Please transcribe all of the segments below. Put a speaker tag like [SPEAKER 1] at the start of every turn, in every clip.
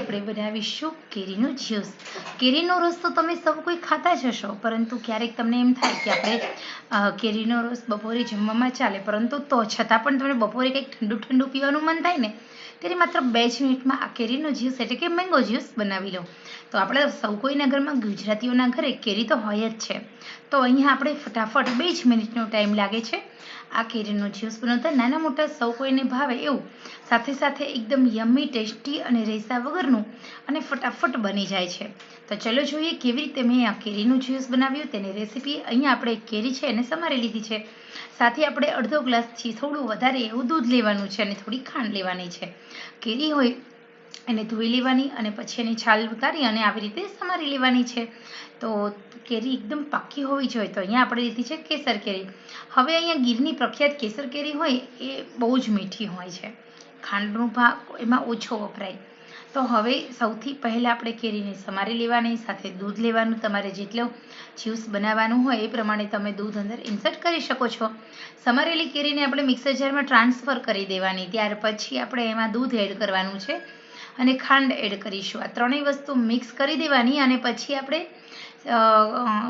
[SPEAKER 1] આપણે બનાવીશું કેરીનું જ્યુસ. કેરીનો રસ તો તમે સૌ કોઈ ખાતા જ હશો, પરંતુ ક્યારેક તમને એમ થાય કે આપણે કેરીનો રસ બપોરે જમવામાં ચાલે, પરંતુ તો છતાં પણ તમને બપોરે કંઈક ઠંડુ ઠંડુ પીવાનું મન થાય ને, ત્યારે માત્ર 2 જ મિનિટમાં આ કેરીનો જ્યુસ એટલે કે મેંગો જ્યુસ બનાવી લો. તો આપણે સૌ કોઈના ઘરમાં, ગુજરાતીઓના ઘરે કેરી તો હોય જ છે. તો અહીંયા આપણે ફટાફટ 2 જ મિનિટનો ટાઈમ લાગે છે આ કેરીનો જ્યુસ બનાવતા. નાના મોટા સૌ કોઈને ભાવે એવું, સાથે સાથે એકદમ યમ્મી, ટેસ્ટી અને રેસા વગરનું અને ફટાફટ બની જાય છે. તો ચલો જોઈએ કેવી રીતે મેં આ કેરીનું જ્યુસ બનાવ્યું તેની રેસીપી. અહીંયા આપણે કેરી છે એને સમારી લીધી છે. સાથે આપણે અડધો ગ્લાસથી થોડું વધારે એવું દૂધ લેવાનું છે અને થોડી ખાંડ લેવાની છે. કેરી હોય એને ધોઈ લેવાની અને પછી એની છાલ ઉતારી અને આવી રીતે સમારી લેવાની છે. તો કેરી એકદમ પાકી હોવી જોઈએ. તો અહીંયા આપણે લીધી છે કેસર કેરી. હવે અહીંયા ગીરની પ્રખ્યાત કેસર કેરી હોય એ બહુ જ મીઠી હોય છે, ખાંડનો ભાગ એમાં ઓછો વપરાય. તો હવે સૌથી પહેલાં આપણે કેરીને સમારી લેવાની, સાથે દૂધ લેવાનું. તમારે જેટલો જ્યુસ બનાવવાનું હોય એ પ્રમાણે તમે દૂધ અંદર ઇન્સર્ટ કરી શકો છો. સમારેલી કેરીને આપણે મિક્સર જારમાં ટ્રાન્સફર કરી દેવાની. ત્યાર પછી આપણે એમાં દૂધ એડ કરવાનું છે અને ખાંડ એડ કરીશું. આ ત્રણેય વસ્તુ મિક્સ કરી દેવાની અને પછી આપણે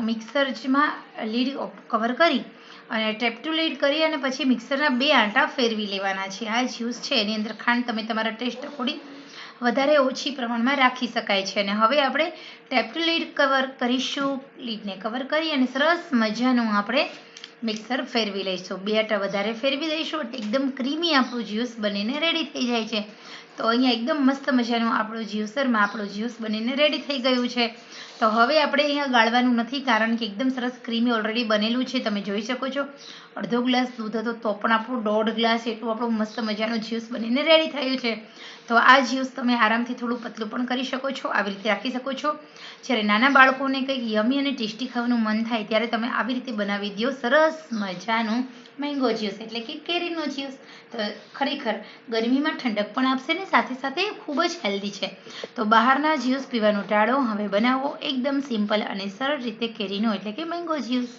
[SPEAKER 1] મિક્સરમાં લીડ કવર કરી અને ટેપ ટુ લીડ કરી અને પછી મિક્સરના 2 આંટા ફેરવી લેવાના છે. આ જ્યુસ છે એની અંદર ખાંડ તમે તમારા ટેસ્ટ અકોર્ડિંગ વધારે ઓછી પ્રમાણમાં રાખી શકાય છે. અને હવે આપણે ટેપ ટુ લીડ કવર કરીશું. લીડને કવર કરી અને સરસ મજાનું આપણે મિક્સર ફેરવી લઈશું. 2 આંટા વધારે ફેરવી દઈશું એટલે એકદમ ક્રીમી આપણું જ્યુસ બનીને રેડી થઈ જાય છે. તો અહીંયા એકદમ મસ્ત મજાનું આપણું જ્યુસરમાં આપણું જ્યુસ બનીને રેડી થઈ ગયું છે. તો હવે આપણે અહીંયા ગાળવાનું નથી, કારણ કે એકદમ સરસ ક્રીમી ઓલરેડી બનેલું છે. તમે જોઈ શકો છો અડધો ગ્લાસ દૂધ હતો તો પણ આપણું 1.5 ગ્લાસ એટલું આપણું મસ્ત મજાનું જ્યુસ બનીને રેડી થયું છે. તો આ જ્યુસ તમે આરામથી થોડું પતલું પણ કરી શકો છો, આવી રીતે રાખી શકો છો. જ્યારે નાના બાળકોને કંઈક યમી અને ટેસ્ટી ખાવાનું મન થાય ત્યારે તમે આવી રીતે બનાવી દો સરસ મજાનું મેંગો જ્યુસ એટલે કે કેરીનો જ્યુસ. તો ખરેખર ગરમીમાં ઠંડક પણ આપશે ને સાથે સાથે ખૂબ જ હેલ્ધી છે. તો બહારના જ્યુસ પીવાનું ટાળો, હવે બનાવો એકદમ સિમ્પલ અને સરળ રીતે કેરીનો એટલે કે મેંગો જ્યુસ.